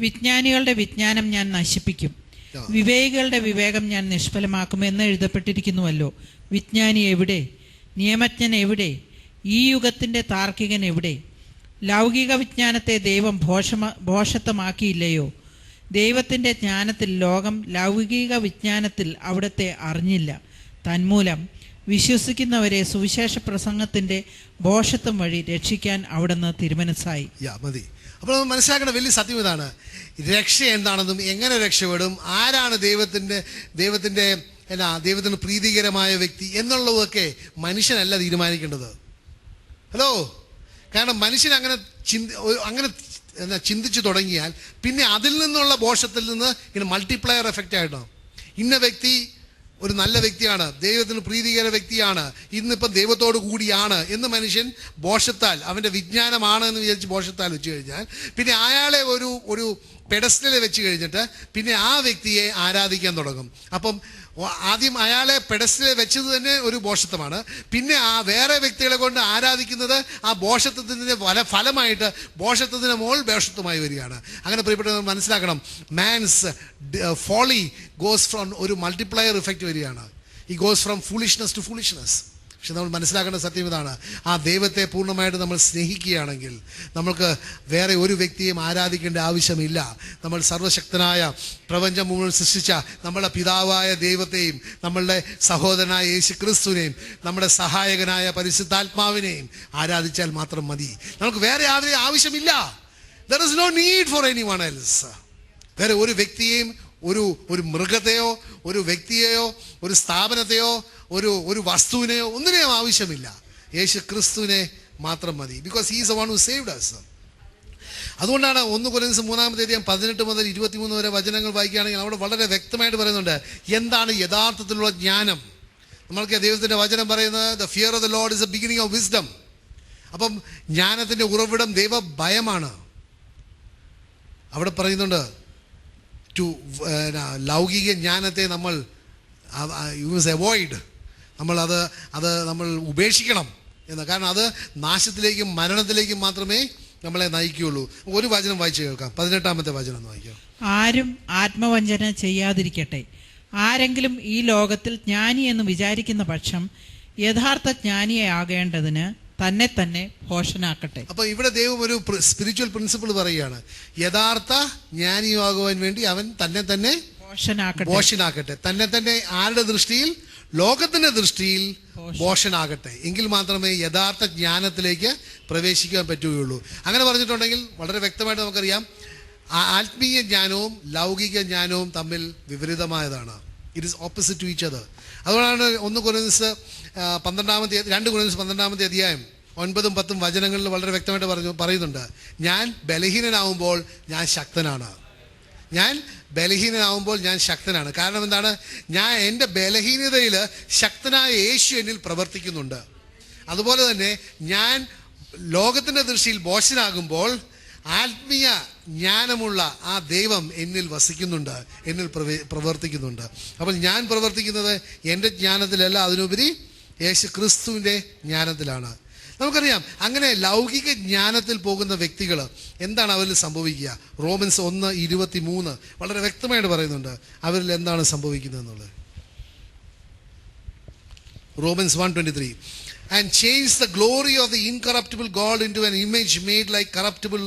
വിജ്ഞാനികളുടെ വിജ്ഞാനം ഞാൻ നശിപ്പിക്കും, വിവേകികളുടെ വിവേകം ഞാൻ നിഷ്ഫലമാക്കും എന്ന് എഴുതപ്പെട്ടിരിക്കുന്നുവല്ലോ. വിജ്ഞാനി എവിടെ? നിയമജ്ഞൻ എവിടെ? ഈ യുഗത്തിൻ്റെ താർക്കികൻ എവിടെ? ലൗകിക വിജ്ഞാനത്തെ ദൈവം ഭോഷത്വമാക്കിയില്ലയോ? ദൈവത്തിൻ്റെ ജ്ഞാനത്തിൽ ലോകം ലൗകിക വിജ്ഞാനത്തിൽ അവിടുത്തെ അറിഞ്ഞില്ല. തന്മൂലം വിശ്വസിക്കുന്നവരെ സുവിശേഷ പ്രസംഗത്തിൻ്റെ ഭോഷത്വം വഴി രക്ഷിക്കാൻ അവിടുന്ന് തിരുമനസ്സായി. മതി. അപ്പോൾ നമ്മൾ മനസ്സിലാക്കേണ്ട വലിയ സത്യം ഇതാണ്. രക്ഷ എന്താണെന്നും എങ്ങനെ രക്ഷപ്പെടും, ആരാണ് ദൈവത്തിന് പ്രീതികരമായ വ്യക്തി എന്നുള്ളതൊക്കെ മനുഷ്യനല്ല തീരുമാനിക്കേണ്ടത്. ഹലോ, കാരണം മനുഷ്യൻ അങ്ങനെ ചിന്തിച്ചു തുടങ്ങിയാൽ പിന്നെ അതിൽ നിന്നുള്ള ഭോഷത്തിൽ നിന്ന് ഇങ്ങനെ മൾട്ടിപ്ലയർ എഫക്റ്റ് ആയിട്ടോ, ഇന്ന വ്യക്തി ഒരു നല്ല വ്യക്തിയാണ്, ദൈവത്തിന് പ്രീതികര വ്യക്തിയാണ്, ഇന്നിപ്പം ദൈവത്തോട് കൂടിയാണ് എന്ന് മനുഷ്യൻ ഭോഷത്താൽ, അവൻ്റെ വിജ്ഞാനമാണ് എന്ന് വിചാരിച്ച് ഭോഷത്താൽ വെച്ച് കഴിഞ്ഞാൽ പിന്നെ അയാളെ ഒരു പെഡസ്റ്റലിൽ വെച്ച് കഴിഞ്ഞിട്ട് പിന്നെ ആ വ്യക്തിയെ ആരാധിക്കാൻ തുടങ്ങും. അപ്പം ആദ്യം അയാളെ പെഡസ്റ്റലിൽ വെച്ചത് തന്നെ ഒരു ഭോഷത്വമാണ്. പിന്നെ ആ വേറെ വ്യക്തികളെ കൊണ്ട് ആരാധിക്കുന്നത് ആ ഭോഷത്വത്തിൻ്റെ ഫലമായിട്ട് ഭോഷത്വത്തിന് മുകൾ ഭോഷത്വമായി വരികയാണ്. അങ്ങനെ പ്രിയപ്പെട്ടവർ മനസ്സിലാക്കണം, മാൻസ് ഫോളി ഗോസ് ഫ്രം ഒരു മൾട്ടിപ്ലയർ ഇഫക്റ്റ് വരികയാണ്. ഈ goes from foolishness to foolishness. പക്ഷെ നമ്മൾ മനസ്സിലാക്കേണ്ട സത്യം ഇതാണ്, ആ ദൈവത്തെ പൂർണ്ണമായിട്ട് നമ്മൾ സ്നേഹിക്കുകയാണെങ്കിൽ നമുക്ക് വേറെ ഒരു വ്യക്തിയെയും ആരാധിക്കേണ്ട ആവശ്യമില്ല. നമ്മൾ സർവശക്തനായ പ്രപഞ്ചം മുഴുവൻ സൃഷ്ടിച്ച നമ്മുടെ പിതാവായ ദൈവത്തെയും നമ്മളുടെ സഹോദരനായ യേശു ക്രിസ്തുവിനെയും നമ്മുടെ സഹായകനായ പരിശുദ്ധാത്മാവിനെയും ആരാധിച്ചാൽ മാത്രം മതി. നമുക്ക് വേറെ ആരുടെയും ആവശ്യമില്ല. There is no need for anyone else. വേറെ ഒരു വ്യക്തിയെയും ഒരു മൃഗത്തെയോ ഒരു വ്യക്തിയെയോ ഒരു സ്ഥാപനത്തെയോ ഒരു വസ്തുവിനെയോ ഒന്നിനെയും ആവശ്യമില്ല. യേശു ക്രിസ്തുവിനെ മാത്രം മതി. Because he is the one who saved us. അതുകൊണ്ടാണ് 1 കൊരിന്ത്യർ 3-ാം 18 മുതൽ 23 വരെ വചനങ്ങൾ വായിക്കുകയാണെങ്കിൽ അവിടെ വളരെ വ്യക്തമായിട്ട് പറയുന്നുണ്ട് എന്താണ് യഥാർത്ഥത്തിലുള്ള ജ്ഞാനം. നമ്മൾക്ക് ദൈവത്തിൻ്റെ വചനം പറയുന്നത് the fear of the Lord is the beginning of wisdom. അപ്പം ജ്ഞാനത്തിൻ്റെ ഉറവിടം ദൈവഭയമാണ്. അവിടെ പറയുന്നുണ്ട് ലൗകിക ജ്ഞാനത്തെ നമ്മൾ അവോയ്ഡ്, നമ്മൾ ഉപേക്ഷിക്കണം എന്ന്. കാരണം അത് നാശത്തിലേക്കും മരണത്തിലേക്കും മാത്രമേ നമ്മളെ നയിക്കുകയുള്ളൂ. ഒരു വചനം വായിച്ചു കേൾക്കാം, 18-ാമത്തെ വചനം ഒന്ന് വായിക്കാം. ആരും ആത്മവഞ്ചന ചെയ്യാതിരിക്കട്ടെ. ആരെങ്കിലും ഈ ലോകത്തിൽ ജ്ഞാനി എന്ന് വിചാരിക്കുന്ന പക്ഷം യഥാർത്ഥ ജ്ഞാനിയെ ആകേണ്ടതിന് തന്നെ ഭോഷനാക്കട്ടെ. അപ്പൊ ഇവിടെ ദൈവം ഒരു സ്പിരിച്വൽ പ്രിൻസിപ്പിൾ പറയുകയാണ്, യഥാർത്ഥ ജ്ഞാനിയാകുവാൻ വേണ്ടി അവൻ തന്നെ ഭോഷനാക്കട്ടെ. തന്നെ ആരുടെ ദൃഷ്ടിയിൽ? ലോകത്തിന്റെ ദൃഷ്ടിയിൽ ഭോഷനാകട്ടെ. എങ്കിൽ മാത്രമേ യഥാർത്ഥ ജ്ഞാനത്തിലേക്ക് പ്രവേശിക്കാൻ പറ്റുകയുള്ളൂ. അങ്ങനെ പറഞ്ഞിട്ടുണ്ടെങ്കിൽ വളരെ വ്യക്തമായിട്ട് നമുക്കറിയാം, ആത്മീയ ജ്ഞാനവും ലൗകിക ജ്ഞാനവും തമ്മിൽ വിപരീതമായതാണ്. It is opposite to each other. അതുകൊണ്ടാണ് 2 കൊരിന്ത്യർ 12-ാമത്തെ അധ്യായം 9-10 വചനങ്ങളിൽ വളരെ വ്യക്തമായിട്ട് പറയുന്നുണ്ട്, ഞാൻ ബലഹീനനാവുമ്പോൾ ഞാൻ ശക്തനാണ്. കാരണം എന്താണ്? എൻ്റെ ബലഹീനതയിൽ ശക്തനായ യേശു എന്നിൽ പ്രവർത്തിക്കുന്നുണ്ട്. അതുപോലെ തന്നെ ഞാൻ ലോകത്തിൻ്റെ ദൃഷ്ടിയിൽ ഭോഷനാകുമ്പോൾ ആത്മീയ ജ്ഞാനമുള്ള ആ ദൈവം എന്നിൽ വസിക്കുന്നുണ്ട്, എന്നിൽ പ്രവർത്തിക്കുന്നുണ്ട്. അപ്പോൾ ഞാൻ പ്രവർത്തിക്കുന്നത് എൻ്റെ ജ്ഞാനത്തിലല്ല, അതിനുപരി യേശു ക്രിസ്തുവിൻ്റെ ജ്ഞാനത്തിലാണ്. നമുക്കറിയാം, അങ്ങനെ ലൗകിക ജ്ഞാനത്തിൽ പോകുന്ന വ്യക്തികൾ എന്താണ് അവരിൽ സംഭവിക്കുക? റോമൻസ് 1:23 വളരെ വ്യക്തമായിട്ട് പറയുന്നുണ്ട് അവരിൽ എന്താണ് സംഭവിക്കുന്നത് എന്നുള്ളത്. Romans 1:23 and change the glory of the incorruptible God into an image made like corruptible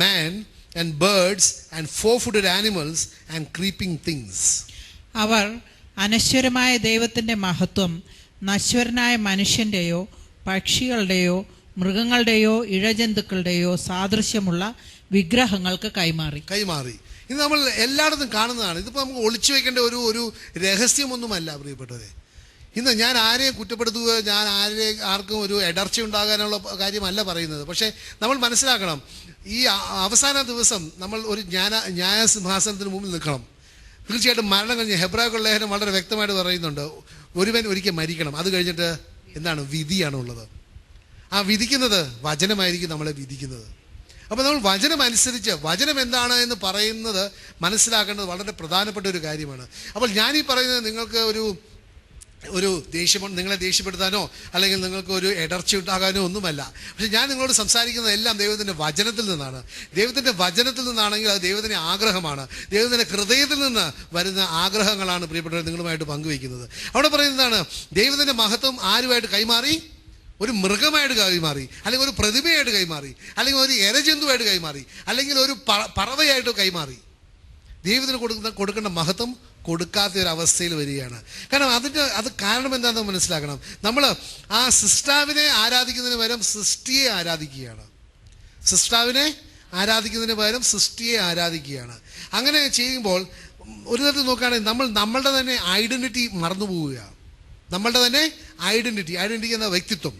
man and birds and four-footed animals and creeping things. അവർ അനശ്വരമായ ദൈവത്തിൻ്റെ മഹത്വം നശ്വരനായ മനുഷ്യൻ്റെയോ പക്ഷികളുടെയോ മൃഗങ്ങളുടെയോ ഇഴജന്തുക്കളുടെയോ സാദൃശ്യമുള്ള വിഗ്രഹങ്ങൾക്ക് കൈമാറി. ഇത് നമ്മൾ എല്ലായിടത്തും കാണുന്നതാണ്. ഇതിപ്പോൾ നമുക്ക് ഒളിച്ചു വെക്കേണ്ട ഒരു രഹസ്യമൊന്നുമല്ല പ്രിയപ്പെട്ടവരെ. ഇന്ന് ഞാൻ ആരെയും കുറ്റപ്പെടുത്തുക, ഞാൻ ആർക്കും ഒരു ഇടർച്ച ഉണ്ടാകാനുള്ള കാര്യമല്ല പറയുന്നത്. പക്ഷേ നമ്മൾ മനസ്സിലാക്കണം, ഈ അവസാന ദിവസം നമ്മൾ ഒരു ന്യായസിംഹാസനത്തിന് മുമ്പിൽ നിൽക്കണം. തീർച്ചയായിട്ടും മരണം കഴിഞ്ഞ് ഹെബ്രായരുടെ ലേഖനം വളരെ വ്യക്തമായിട്ട് പറയുന്നുണ്ട്, ഒരുവൻ ഒരിക്കൽ മരിക്കണം. അത് കഴിഞ്ഞിട്ട് എന്താണ്? വിധിയാണുള്ളത്. ആ വിധിക്കുന്നത് വചനമായിരിക്കും നമ്മളെ വിധിക്കുന്നത്. അപ്പോൾ നമ്മൾ വചനം അനുസരിച്ച് വചനം എന്താണ് എന്ന് പറയുന്നത് മനസ്സിലാക്കേണ്ടത് വളരെ പ്രധാനപ്പെട്ട ഒരു കാര്യമാണ്. അപ്പോൾ ഞാനീ പറയുന്നത് നിങ്ങൾക്ക് ഒരു നിങ്ങളെ ദേഷ്യപ്പെടുത്താനോ അല്ലെങ്കിൽ നിങ്ങൾക്ക് ഒരു ഇടർച്ച ഉണ്ടാകാനോ ഒന്നുമല്ല. പക്ഷെ ഞാൻ നിങ്ങളോട് സംസാരിക്കുന്നത് എല്ലാം ദൈവത്തിൻ്റെ വചനത്തിൽ നിന്നാണ്. ദൈവത്തിൻ്റെ വചനത്തിൽ നിന്നാണെങ്കിൽ അത് ദൈവത്തിൻ്റെ ആഗ്രഹമാണ്, ദൈവത്തിൻ്റെ ഹൃദയത്തിൽ നിന്ന് വരുന്ന ആഗ്രഹങ്ങളാണ് പ്രിയപ്പെട്ടവർ നിങ്ങളുമായിട്ട് പങ്കുവയ്ക്കുന്നത്. അവിടെ പറയുന്നതാണ്, ദൈവത്തിൻ്റെ മഹത്വം ആരുമായിട്ട് കൈമാറി? ഒരു മൃഗമായിട്ട് കൈമാറി, അല്ലെങ്കിൽ ഒരു പ്രതിമയായിട്ട് കൈമാറി, അല്ലെങ്കിൽ ഒരു ഇരജന്തുവായിട്ട് കൈമാറി, അല്ലെങ്കിൽ ഒരു പറവയായിട്ട് കൈമാറി. ദൈവത്തിന് കൊടുക്കേണ്ട മഹത്വം കൊടുക്കാത്ത ഒരു അവസ്ഥയിൽ വരികയാണ്. കാരണം അത് കാരണം എന്താണെന്ന് മനസ്സിലാക്കണം. നമ്മൾ ആ സൃഷ്ടാവിനെ ആരാധിക്കുന്നതിന് പകരം സൃഷ്ടിയെ ആരാധിക്കുകയാണ്. സൃഷ്ടാവിനെ ആരാധിക്കുന്നതിന് പകരം സൃഷ്ടിയെ ആരാധിക്കുകയാണ്. അങ്ങനെ ചെയ്യുമ്പോൾ ഒരു തരത്തിൽ നോക്കുകയാണെങ്കിൽ നമ്മളുടെ തന്നെ ഐഡന്റിറ്റി മറന്നു പോവുകയാണ്. നമ്മളുടെ തന്നെ ഐഡന്റിറ്റി എന്ന വ്യക്തിത്വം,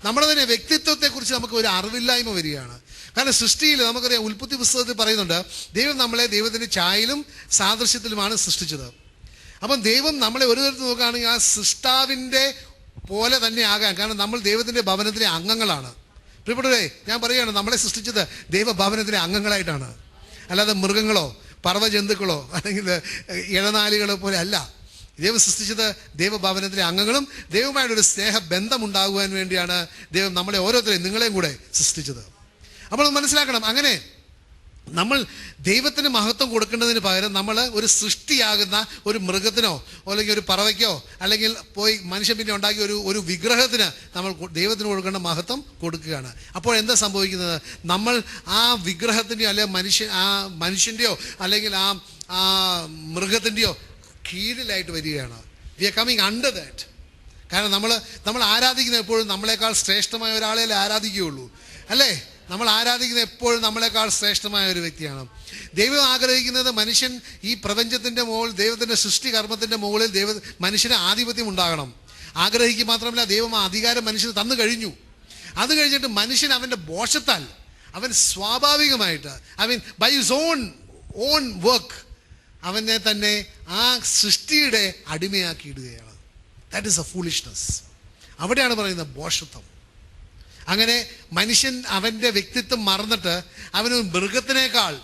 നമ്മുടെ തന്നെ വ്യക്തിത്വത്തെക്കുറിച്ച് നമുക്ക് ഒരു അറിവില്ലായ്മ വരികയാണ്. കാരണം സൃഷ്ടിയിൽ നമുക്കറിയാം, ഉൽപ്പത്തി പുസ്തകത്തിൽ പറയുന്നുണ്ട്, ദൈവം നമ്മളെ ദൈവത്തിൻ്റെ ഛായയിലും സാദൃശ്യത്തിലുമാണ് സൃഷ്ടിച്ചത്. അപ്പം ദൈവം നമ്മളെ ഒരു തരത്തിൽ നോക്കുകയാണെങ്കിൽ ആ സൃഷ്ടാവിൻ്റെ പോലെ തന്നെ ആകാൻ, കാരണം നമ്മൾ ദൈവത്തിൻ്റെ ഭവനത്തിലെ അംഗങ്ങളാണ്. പ്രിയപ്പെട്ടവരെ, ഞാൻ പറയുകയാണ്, നമ്മളെ സൃഷ്ടിച്ചത് ദൈവഭവനത്തിലെ അംഗങ്ങളായിട്ടാണ്, അല്ലാതെ മൃഗങ്ങളോ പർവ്വജന്തുക്കളോ അല്ലെങ്കിൽ ഇഴനാലികളോ പോലെ അല്ല. ദൈവം സൃഷ്ടിച്ചത് ദൈവഭവനത്തിലെ അംഗങ്ങളും ദൈവമായിട്ടൊരു സ്നേഹബന്ധം ഉണ്ടാകുവാൻ വേണ്ടിയാണ് ദൈവം നമ്മളെ ഓരോരുത്തരെയും, നിങ്ങളെയും കൂടെ സൃഷ്ടിച്ചത്. അപ്പോൾ മനസ്സിലാക്കണം, അങ്ങനെ നമ്മൾ ദൈവത്തിന് മഹത്വം കൊടുക്കേണ്ടതിന് പകരം നമ്മൾ ഒരു സൃഷ്ടിയാകുന്ന ഒരു മൃഗത്തിനോ അല്ലെങ്കിൽ ഒരു പറവയ്ക്കോ അല്ലെങ്കിൽ പോയി മനുഷ്യൻ പിന്നെ ഉണ്ടാക്കിയ ഒരു വിഗ്രഹത്തിന് നമ്മൾ ദൈവത്തിന് കൊടുക്കേണ്ട മഹത്വം കൊടുക്കുകയാണ്. അപ്പോൾ എന്താ സംഭവിക്കുന്നത്? നമ്മൾ ആ വിഗ്രഹത്തിൻ്റെയോ അല്ലെങ്കിൽ മനുഷ്യൻ്റെയോ അല്ലെങ്കിൽ ആ മൃഗത്തിൻ്റെയോ കീഴിലായിട്ട് വരികയാണ്. We are coming under that. കാരണം നമ്മൾ ആരാധിക്കുന്ന എപ്പോഴും നമ്മളെക്കാൾ ശ്രേഷ്ഠമായ ഒരാളെ ആരാധിക്കുകയുള്ളൂ, അല്ലേ? നമ്മൾ ആരാധിക്കുന്ന എപ്പോഴും നമ്മളെക്കാൾ ശ്രേഷ്ഠമായ ഒരു വ്യക്തിയാണ്. ദൈവം ആഗ്രഹിക്കുന്നത് മനുഷ്യൻ ഈ പ്രപഞ്ചത്തിൻ്റെ മുകളിൽ, ദൈവത്തിൻ്റെ സൃഷ്ടി കർമ്മത്തിൻ്റെ മുകളിൽ മനുഷ്യന് ആധിപത്യം ഉണ്ടാകണം. ആഗ്രഹിക്കുക മാത്രമല്ല, ദൈവം ആ അധികാരം മനുഷ്യന് തന്നു കഴിഞ്ഞു. അത് കഴിഞ്ഞിട്ട് മനുഷ്യൻ അവൻ്റെ ബോഷത്താൽ, അവൻ സ്വാഭാവികമായിട്ട്, ബൈ ഹിസ് ഓൺ വർക്ക് അവനെ തന്നെ ആ സൃഷ്ടിയുടെ അടിമയാക്കിയിടുകയാണ്. That is a foolishness. അവിടെയാണ് പറയുന്നത് ബോഷത്വം. അങ്ങനെ മനുഷ്യൻ അവൻ്റെ വ്യക്തിത്വം മറന്നിട്ട് അവനൊരു മൃഗത്തിനേക്കാൾ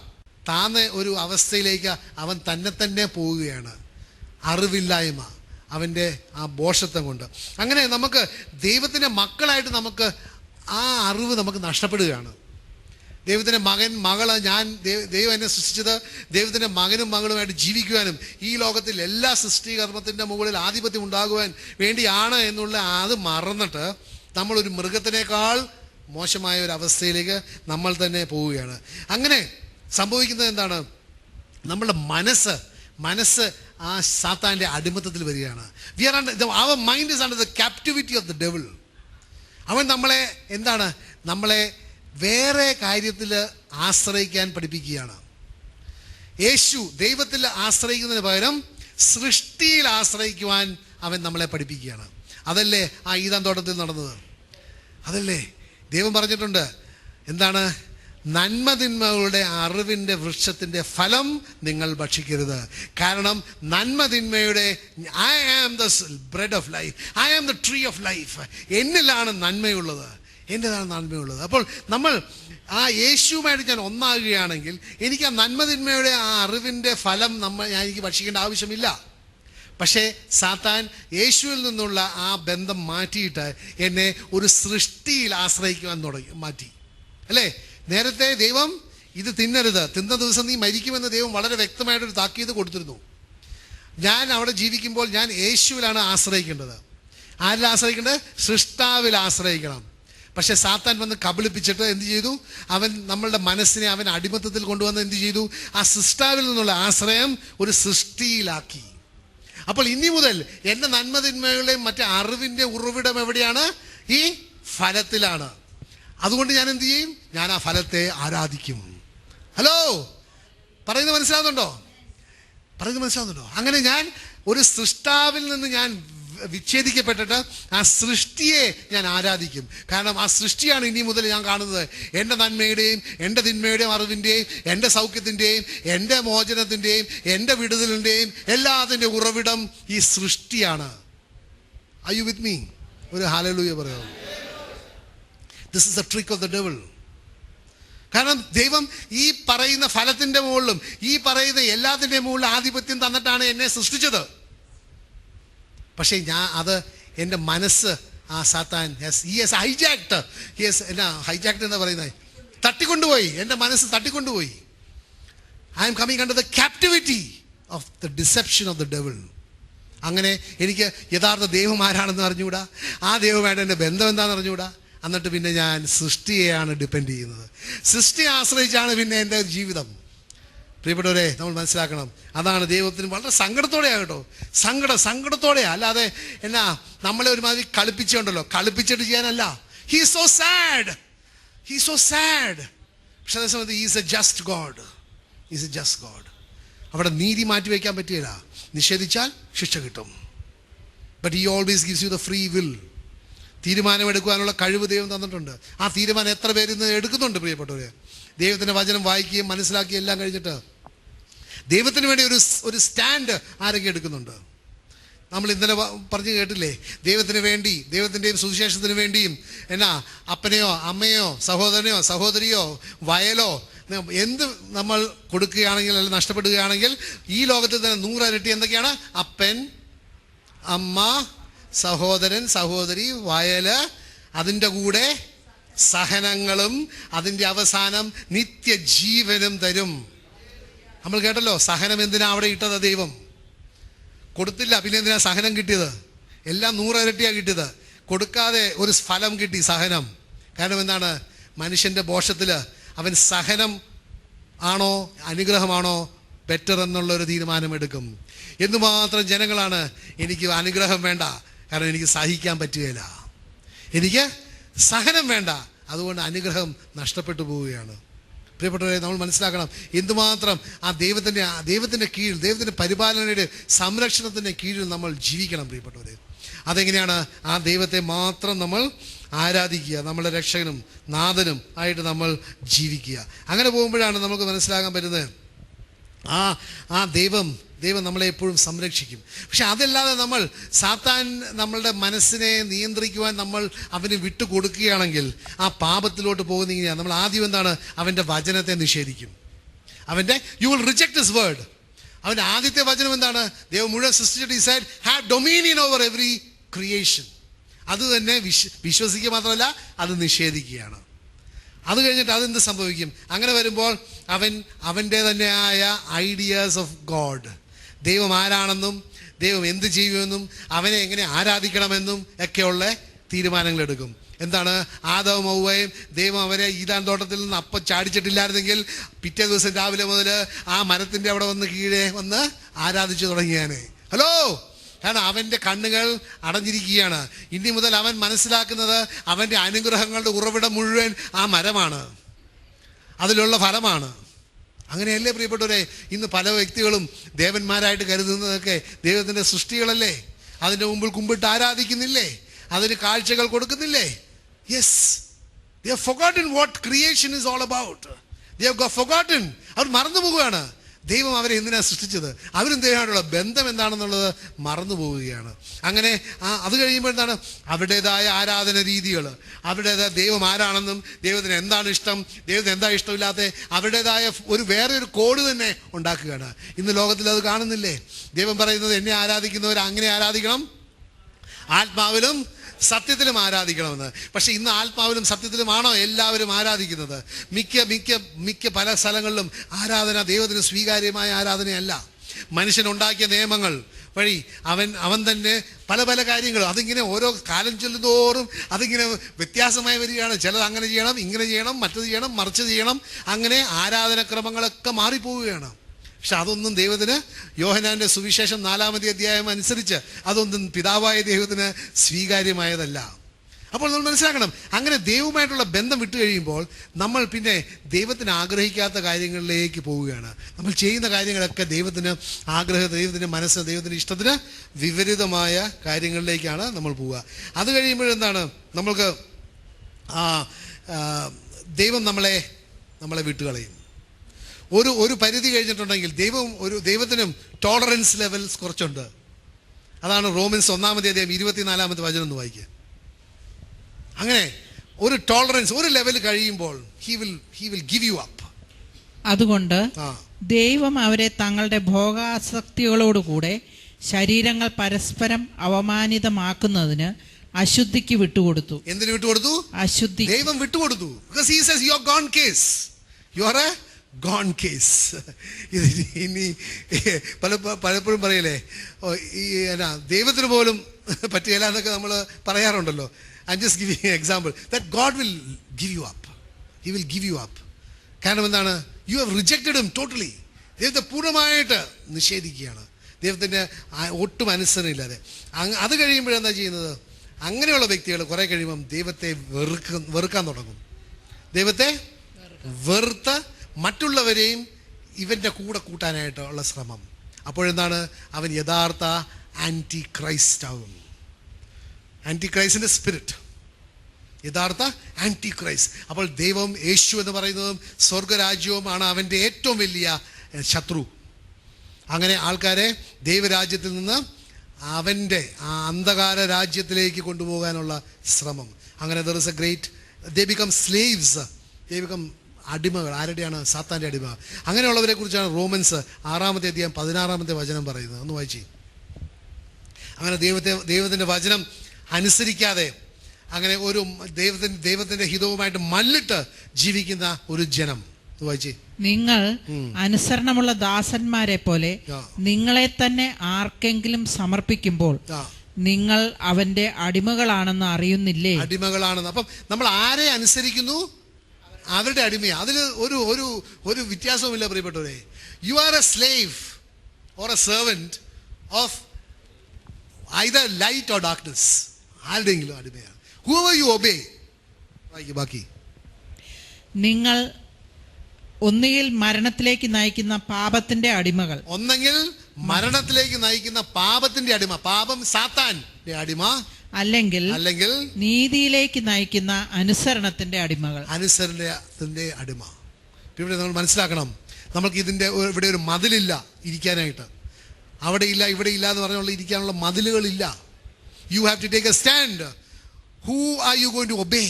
താന്ന ഒരു അവസ്ഥയിലേക്ക് അവൻ തന്നെ പോവുകയാണ്. അറിവില്ലായ്മ, അവൻ്റെ ആ ബോഷത്വം കൊണ്ട്. അങ്ങനെ നമുക്ക് ദൈവത്തിൻ്റെ മക്കളായിട്ട് നമുക്ക് ആ അറിവ് നമുക്ക് നഷ്ടപ്പെടുകയാണ്. ദൈവത്തിൻ്റെ മകള് ദൈവം എന്നെ സൃഷ്ടിച്ചത് ദൈവത്തിൻ്റെ മകനും മകളുമായിട്ട് ജീവിക്കുവാനും ഈ ലോകത്തിൽ എല്ലാ സൃഷ്ടികർമ്മത്തിൻ്റെ മുകളിൽ ആധിപത്യം ഉണ്ടാകുവാൻ വേണ്ടിയാണ് എന്നുള്ള അത് മറന്നിട്ട് നമ്മളൊരു മൃഗത്തിനേക്കാൾ മോശമായ ഒരു അവസ്ഥയിലേക്ക് നമ്മൾ തന്നെ പോവുകയാണ്. അങ്ങനെ സംഭവിക്കുന്നത് എന്താണ്? നമ്മളുടെ മനസ്സ് ആ സാത്താൻ്റെ അടിമത്തത്തിൽ വരികയാണ്. our mind is under the captivity of the devil. അവൻ നമ്മളെ വേറെ കാര്യത്തിൽ ആശ്രയിക്കാൻ പഠിപ്പിക്കുകയാണ്. യേശു ദൈവത്തിൽ ആശ്രയിക്കുന്നതിന് പകരം സൃഷ്ടിയിൽ ആശ്രയിക്കുവാൻ അവൻ നമ്മളെ പഠിപ്പിക്കുകയാണ്. അതല്ലേ ആ ഈദാൻ തോട്ടത്തിൽ നടന്നത്? അതല്ലേ ദൈവം പറഞ്ഞിട്ടുണ്ട്, എന്താണ്? നന്മതിന്മകളുടെ അറിവിൻ്റെ വൃക്ഷത്തിൻ്റെ ഫലം നിങ്ങൾ ഭക്ഷിക്കരുത്. കാരണം നന്മതിന്മയുടെ I am the bread of life, I am the tree of life. എന്നിലാണ് നന്മയുള്ളത്. അപ്പോൾ നമ്മൾ ആ യേശുവുമായിട്ട് ഞാൻ ഒന്നാകുകയാണെങ്കിൽ എനിക്ക് ആ നന്മതിന്മയുടെ ആ അറിവിൻ്റെ ഫലം എനിക്ക് ഭക്ഷിക്കേണ്ട ആവശ്യമില്ല. പക്ഷേ സാത്താൻ യേശുവിൽ നിന്നുള്ള ആ ബന്ധം മാറ്റിയിട്ട് എന്നെ ഒരു സൃഷ്ടിയിൽ ആശ്രയിക്കുവാൻ മാറ്റി, അല്ലേ? നേരത്തെ ദൈവം ഇത് തിന്നരുത്, തിന്ന ദിവസം നീ മരിക്കുമെന്ന് ദൈവം വളരെ വ്യക്തമായിട്ടൊരു താക്കീത് കൊടുത്തിരുന്നു. ഞാൻ അവിടെ ജീവിക്കുമ്പോൾ ഞാൻ യേശുവിലാണ് ആശ്രയിക്കേണ്ടത്. ആരിൽ ആശ്രയിക്കേണ്ടത്? സൃഷ്ടാവിൽ ആശ്രയിക്കണം. പക്ഷെ സാത്താൻ വന്ന് കബളിപ്പിച്ചിട്ട് എന്ത് ചെയ്തു? അവൻ നമ്മളുടെ മനസ്സിനെ അവൻ അടിമത്തത്തിൽ കൊണ്ടുവന്ന് എന്ത് ചെയ്തു? ആ സൃഷ്ടാവിൽ നിന്നുള്ള ആശ്രയം ഒരു സൃഷ്ടിയിലാക്കി. അപ്പോൾ ഇനി മുതൽ എൻ്റെ നന്മതിന്മകളുടെയും മറ്റേ അറിവിൻ്റെ ഉറവിടം എവിടെയാണ്? ഈ ഫലത്തിലാണ്. അതുകൊണ്ട് ഞാൻ എന്ത് ചെയ്യും? ഞാൻ ആ ഫലത്തെ ആരാധിക്കും. ഹലോ, പറയുന്നത് മനസ്സിലാവുന്നുണ്ടോ? അങ്ങനെ ഞാൻ ഒരു സൃഷ്ടാവിൽ നിന്ന് ഞാൻ വിച്ഛേദിക്കപ്പെട്ടിട്ട് ആ സൃഷ്ടിയെ ഞാൻ ആരാധിക്കും. കാരണം ആ സൃഷ്ടിയാണ് ഇനി മുതൽ ഞാൻ കാണുന്നത്. എൻ്റെ നന്മയുടെയും എൻ്റെ തിന്മയുടെയും അറിവിൻ്റെയും എൻ്റെ സൗഖ്യത്തിൻ്റെയും എൻ്റെ മോചനത്തിൻ്റെയും എൻ്റെ വിടുതലിൻ്റെയും എല്ലാത്തിൻ്റെ ഉറവിടം ഈ സൃഷ്ടിയാണ്. Are you with me? ഒരു ഹല്ലേലൂയ പറയാമോ? This is a trick of the devil. കാരണം ദൈവം ഈ പറയുന്ന ഫലത്തിൻ്റെ മുകളിലും ഈ പറയുന്ന എല്ലാത്തിൻ്റെ മുകളിലും ആധിപത്യം തന്നിട്ടാണ് എന്നെ സൃഷ്ടിച്ചത്. പക്ഷേ അത് എൻ്റെ മനസ്സ് ആ സാത്താൻ ഹൈജാക്ട് ഹൈജാക്ട് എന്താ പറയുന്നത്, തട്ടിക്കൊണ്ടുപോയി. എൻ്റെ മനസ്സ് തട്ടിക്കൊണ്ടുപോയി. I am coming under the captivity of the deception of the devil. അങ്ങനെ എനിക്ക് യഥാർത്ഥ ദൈവം ആരാണെന്ന് അറിഞ്ഞുകൂടാ, ആ ദൈവമായിട്ട് എൻ്റെ ബന്ധം എന്താണെന്ന് അറിഞ്ഞുകൂടാ. എന്നിട്ട് പിന്നെ ഞാൻ സൃഷ്ടിയെയാണ് ഡിപ്പെൻഡ് ചെയ്യുന്നത്. സൃഷ്ടിയെ ആശ്രയിച്ചാണ് പിന്നെ എൻ്റെ ജീവിതം. പ്രിയപ്പെട്ടവരെ, നമ്മൾ മനസ്സിലാക്കണം, അതാണ് ദൈവത്തിന് വളരെ സങ്കടത്തോടെയാണ് കേട്ടോ, സങ്കടത്തോടെയാണ്. അല്ലാതെ എന്നാ നമ്മളെ ഒരുമാതിരി കളിപ്പിച്ചുണ്ടല്ലോ, കളിപ്പിച്ചിട്ട് ചെയ്യാനല്ല. He so sad. പക്ഷെ അതേസമയത്ത് ഈസ് എ ജസ്റ്റ് ഗോഡ്. അവിടെ നീതി മാറ്റി വയ്ക്കാൻ പറ്റുകയില്ല. നിഷേധിച്ചാൽ ശിക്ഷ കിട്ടും. But he always gives you the free will. തീരുമാനമെടുക്കുവാനുള്ള കഴിവ് ദൈവം തന്നിട്ടുണ്ട്. ആ തീരുമാനം എത്ര പേര് ഇന്ന് എടുക്കുന്നുണ്ട്? പ്രിയപ്പെട്ടവരെ, ദൈവത്തിൻ്റെ വചനം വായിക്കുകയും മനസ്സിലാക്കുകയും എല്ലാം കഴിഞ്ഞിട്ട് ദൈവത്തിന് വേണ്ടി ഒരു സ്റ്റാൻഡ് ആരെങ്കിലും എടുക്കുന്നുണ്ട്? നമ്മൾ ഇന്നലെ പറഞ്ഞു കേട്ടില്ലേ, ദൈവത്തിന് വേണ്ടി, ദൈവത്തിൻ്റെയും സുവിശേഷത്തിന് വേണ്ടിയും എന്നാ അപ്പനെയോ അമ്മയോ സഹോദരനെയോ സഹോദരിയോ വയലോ എന്ത് നമ്മൾ കൊടുക്കുകയാണെങ്കിൽ അല്ലെങ്കിൽ നഷ്ടപ്പെടുകയാണെങ്കിൽ ഈ ലോകത്തിൽ തന്നെ 100 ഇരട്ടി എന്തൊക്കെയാണ്? അപ്പൻ, അമ്മ, സഹോദരൻ, സഹോദരി, വയല്, അതിൻ്റെ കൂടെ സഹനങ്ങളും അതിൻ്റെ അവസാനം നിത്യജീവനും തരും. നമ്മൾ കേട്ടല്ലോ, സഹനം എന്തിനാ അവിടെ ഇട്ടത്? ദൈവം കൊടുത്തില്ല, പിന്നെ എന്തിനാ സഹനം കിട്ടിയത്? എല്ലാം 100 ഇരട്ടിയാണ് കിട്ടിയത്. കൊടുക്കാതെ ഒരു ഫലം കിട്ടി, സഹനം. കാരണം എന്താണ്? മനുഷ്യൻ്റെ ബോഷത്തിൽ അവൻ സഹനം ആണോ അനുഗ്രഹമാണോ ബെറ്റർ എന്നുള്ളൊരു തീരുമാനമെടുക്കും. എന്തുമാത്രം ജനങ്ങളാണ് എനിക്ക് അനുഗ്രഹം വേണ്ട, കാരണം എനിക്ക് സഹിക്കാൻ പറ്റുകയില്ല, എനിക്ക് സഹനം വേണ്ട, അതുകൊണ്ട് അനുഗ്രഹം നഷ്ടപ്പെട്ടു പോവുകയാണ്. പ്രിയപ്പെട്ടവരെ, നമ്മൾ മനസ്സിലാക്കണം എന്തുമാത്രം ആ ദൈവത്തിൻ്റെ കീഴിൽ, ദൈവത്തിൻ്റെ പരിപാലനയുടെ സംരക്ഷണത്തിൻ്റെ കീഴിൽ നമ്മൾ ജീവിക്കണം. പ്രിയപ്പെട്ടവരെ, അതെങ്ങനെയാണ്? ആ ദൈവത്തെ മാത്രം നമ്മൾ ആരാധിക്കുക, നമ്മുടെ രക്ഷകനും നാഥനും ആയിട്ട് നമ്മൾ ജീവിക്കുക. അങ്ങനെ പോകുമ്പോഴാണ് നമുക്ക് മനസ്സിലാക്കാൻ പറ്റുന്നത് ആ ദൈവം നമ്മളെ എപ്പോഴും സംരക്ഷിക്കും. പക്ഷെ അതല്ലാതെ നമ്മൾ സാത്താൻ നമ്മളുടെ മനസ്സിനെ നിയന്ത്രിക്കുവാൻ നമ്മൾ അവന് വിട്ടുകൊടുക്കുകയാണെങ്കിൽ ആ പാപത്തിലോട്ട് പോകുന്നിങ്ങനെ. നമ്മൾ ആദ്യം എന്താണ്? അവൻ്റെ വചനത്തെ നിഷേധിക്കും. You will reject his word. അവൻ്റെ ആദ്യത്തെ വചനം എന്താണ്? ദൈവം മുഴുവൻ സൃഷ്ടിച്ചിട്ട് he said have dominion over every creation. അത് തന്നെ വിശ്വസിക്കുക മാത്രമല്ല, അത് നിഷേധിക്കുകയാണ്. അത് കഴിഞ്ഞിട്ട് അതെന്ത് സംഭവിക്കും? അങ്ങനെ വരുമ്പോൾ അവൻ്റെ തന്നെയായ ഐഡിയാസ് ഓഫ് ഗോഡ്, ദൈവം ആരാണെന്നും ദൈവം എന്ത് ചെയ്യുമെന്നും അവനെ എങ്ങനെ ആരാധിക്കണമെന്നും ഒക്കെയുള്ള തീരുമാനങ്ങൾ എടുക്കും. എന്താണ്? ആദവും ഹവ്വയും ദൈവം അവരെ ഈദാൻ തോട്ടത്തിൽ നിന്ന് അപ്പം ചാടിച്ചിട്ടില്ലായിരുന്നെങ്കിൽ പിറ്റേ ദിവസം രാവിലെ മുതൽ ആ മരത്തിൻ്റെ അവിടെ കീഴെ വന്ന് ആരാധിച്ചു തുടങ്ങിയാനെ. ഹലോ, കാരണം അവൻ്റെ കണ്ണുകൾ അടഞ്ഞിരിക്കുകയാണ്. ഇനി മുതൽ അവൻ മനസ്സിലാക്കുന്നത് അവൻ്റെ അനുഗ്രഹങ്ങളുടെ ഉറവിടം മുഴുവൻ ആ മരമാണ്, അതിലുള്ള ഫലമാണ്. അങ്ങനെയല്ലേ പ്രിയപ്പെട്ടവരെ? ഇന്ന് പല വ്യക്തികളും ദേവന്മാരായിട്ട് കരുതുന്നതൊക്കെ ദൈവത്തിൻ്റെ സൃഷ്ടികളല്ലേ? അതിൻ്റെ മുമ്പിൽ കുമ്പിട്ട് ആരാധിക്കുന്നില്ലേ? അതിന് കാഴ്ചകൾ കൊടുക്കുന്നില്ലേ? Yes, they have forgotten what creation is all about. They have forgotten. അവർ മറന്നു പോവുകയാണ് ദൈവം അവരെ എന്തിനാണ് സൃഷ്ടിച്ചത്, അവരും ദൈവമായിട്ടുള്ള ബന്ധം എന്താണെന്നുള്ളത് മറന്നു പോവുകയാണ്. അങ്ങനെ അത് കഴിയുമ്പോൾ എന്താണ്? അവരുടേതായ ആരാധന രീതികൾ, അവരുടേതായ ദൈവം ആരാണെന്നും ദൈവത്തിന് എന്താണ് ഇഷ്ടം, ദൈവത്തിന് എന്താ ഇഷ്ടമില്ലാത്ത അവരുടേതായ വേറെ ഒരു കോഡ് തന്നെ ഉണ്ടാക്കുകയാണ്. ഇന്ന് ലോകത്തിൽ അത് കാണുന്നില്ലേ? ദൈവം പറയുന്നത് എന്നെ ആരാധിക്കുന്നവർ അങ്ങനെ ആരാധിക്കണം, ആത്മാവിലും സത്യത്തിലും ആരാധിക്കണമെന്ന്. പക്ഷെ ഇന്ന് ആത്മാവിലും സത്യത്തിലുമാണോ എല്ലാവരും ആരാധിക്കുന്നത്? മിക്ക പല സ്ഥലങ്ങളിലും ആരാധന ദൈവത്തിന് സ്വീകാര്യമായ ആരാധനയല്ല. മനുഷ്യനുണ്ടാക്കിയ നിയമങ്ങൾ വഴി അവൻ തന്നെ പല കാര്യങ്ങളും അതിങ്ങനെ ഓരോ കാലം ചെല്ലുന്തോറും അതിങ്ങനെ വ്യത്യാസമായി വരികയാണ്. ചിലത് അങ്ങനെ ചെയ്യണം, ഇങ്ങനെ ചെയ്യണം, മറ്റത് ചെയ്യണം, മറിച്ചത് ചെയ്യണം. അങ്ങനെ ആരാധനക്രമങ്ങളൊക്കെ മാറിപ്പോവുകയാണ്. പക്ഷെ അതൊന്നും ദൈവത്തിന്, യോഹന്നാന്റെ സുവിശേഷം 4-ാമത്തെ അധ്യായം അനുസരിച്ച് അതൊന്നും പിതാവായ ദൈവത്തിന് സ്വീകാര്യമായതല്ല. അപ്പോൾ നമ്മൾ മനസ്സിലാക്കണം, അങ്ങനെ ദൈവവുമായിട്ടുള്ള ബന്ധം വിട്ടു കഴിയുമ്പോൾ നമ്മൾ പിന്നെ ദൈവത്തിന് ആഗ്രഹിക്കാത്ത കാര്യങ്ങളിലേക്ക് പോവുകയാണ്. നമ്മൾ ചെയ്യുന്ന കാര്യങ്ങളൊക്കെ ദൈവത്തിന് ദൈവത്തിൻ്റെ മനസ്സ്, ദൈവത്തിൻ്റെ ഇഷ്ടത്തിന് വിപരീതമായ കാര്യങ്ങളിലേക്കാണ് നമ്മൾ പോവുക. അത് കഴിയുമ്പോഴെന്താണ്? നമ്മൾക്ക് ദൈവം നമ്മളെ വിട്ടുകളയും. ഒരു പരിധി കഴിഞ്ഞിട്ടുണ്ടെങ്കിൽ ദൈവത്തിനും ടോളറൻസ് ലെവൽസ് കുറച്ചുണ്ട്. അതാണ് റോമൻസ് 1-ാമത്തെ അധ്യായം 24-ാമത്തെ വചനം ഒന്ന് വായിക്കുക. അങ്ങനെ ഒരു ടോളറൻസ്, ഒരു ലെവൽ കഴിയുമ്പോൾ he will give you up. അതുകൊണ്ട് ദൈവം അവരെ തങ്ങളുടെ ഭോഗാസക്തികളോടുകൂടെ ശരീരങ്ങൾ പരസ്പരം അവമാനിതമാക്കുന്നതിന് അശുദ്ധിക്ക് വിട്ടുകൊടുത്തു. എന്തിനു വിട്ടുകൊടുത്തു? അശുദ്ധി. ദൈവം വിട്ടുകൊടുത്തു. Because he says you are gone case. You are a gone case. ഇനി പലപ്പോഴും പറയലേ, ഈ ദൈവത്തിന് പോലും പറ്റുകയില്ല എന്നൊക്കെ നമ്മൾ പറയാറുണ്ടല്ലോ. I just giving an example that God will give you up. He will give you up. കാരണം എന്താണ്? You have rejected him totally. ദൈവത്തെ പൂർണ്ണമായിട്ട് നിഷേധിക്കുകയാണ്, ദൈവത്തിൻ്റെ ഒട്ടും അനുസരണയില്ലാതെ. അത് കഴിയുമ്പോഴെന്താ ചെയ്യുന്നത്? അങ്ങനെയുള്ള വ്യക്തികൾ കുറെ കഴിയുമ്പം ദൈവത്തെ വെറുക്കാൻ തുടങ്ങും. ദൈവത്തെ വെറുത്ത് മറ്റുള്ളവരെയും ഇവൻ്റെ കൂടെ കൂട്ടാനായിട്ടുള്ള ശ്രമം. അപ്പോഴെന്താണ്? അവൻ യഥാർത്ഥ ആൻറ്റി ക്രൈസ്റ്റ് ആകും. ആൻറ്റി ക്രൈസ്റ്റിൻ്റെ സ്പിരിറ്റ്, യഥാർത്ഥ ആൻറ്റി ക്രൈസ്റ്റ്. അപ്പോൾ ദൈവം, യേശു എന്ന് പറയുന്നതും സ്വർഗരാജ്യവുമാണ് അവൻ്റെ ഏറ്റവും വലിയ ശത്രു. അങ്ങനെ ആൾക്കാരെ ദൈവരാജ്യത്തിൽ നിന്ന് അവൻ്റെ ആ അന്ധകാര രാജ്യത്തിലേക്ക് കൊണ്ടുപോകാനുള്ള ശ്രമം. അങ്ങനെ there is a great, they become slaves, they become അടിമകൾ. ആരുടെയാണ്? സാത്താൻ്റെ അടിമ. അങ്ങനെയുള്ളവരെ കുറിച്ചാണ് റോമൻസ് 6-ാമത്തെ അധ്യായം 16-ാമത്തെ വചനം പറയുന്നത്. ഒന്ന് വായിച്ചേ. അങ്ങനെ ദൈവത്തിൻ്റെ വചനം അനുസരിക്കാതെ അങ്ങനെ ഒരു ദൈവത്തിൻ്റെ ഹിതവുമായിട്ട് മല്ലിട്ട് ജീവിക്കുന്ന ഒരു ജനം. വായിച്ചേ. നിങ്ങൾ അനുസരണമുള്ള ദാസന്മാരെ പോലെ നിങ്ങളെ തന്നെ ആർക്കെങ്കിലും സമർപ്പിക്കുമ്പോൾ നിങ്ങൾ അവന്റെ അടിമകളാണെന്ന് അറിയുന്നില്ലേ? അടിമകളാണെന്ന്. അപ്പം നമ്മൾ ആരെ അനുസരിക്കുന്നു? അവരുടെ അടിമയാണ്. അതിൽ ഒരു വ്യത്യാസവുമില്ല പ്രിയപ്പെട്ടവരെ. You are A slave or A servant of either light or darkness. ആരുടെയെങ്കിലും അടിമയാണ്. Whoever you obey. ബാക്കി. നിങ്ങൾ ഒന്നുകിൽ മരണത്തിലേക്ക് നയിക്കുന്ന പാപത്തിന്റെ അടിമകൾ, ഒന്നെങ്കിൽ മരണത്തിലേക്ക് നയിക്കുന്ന പാപത്തിന്റെ അടിമ, പാപം സാത്താന്റെ അടിമ, അല്ലെങ്കിൽ നീതിയിലേക്ക് നയിക്കുന്ന അനുസരണത്തിന്റെ അടിമകൾ. അനുസരണത്തിന്റെ അടിമ. ഇവിടെ നമ്മൾ മനസ്സിലാക്കണം, നമ്മൾക്ക് ഇതിന്റെ ഇവിടെ ഒരു മതിലില്ല ഇരിക്കാനായിട്ട്. അവിടെ ഇല്ല ഇവിടെ ഇല്ല എന്ന് പറഞ്ഞുള്ള ഇരിക്കാനുള്ള മതിലുകളില്ല. You have to take a stand. Who are you going to obey?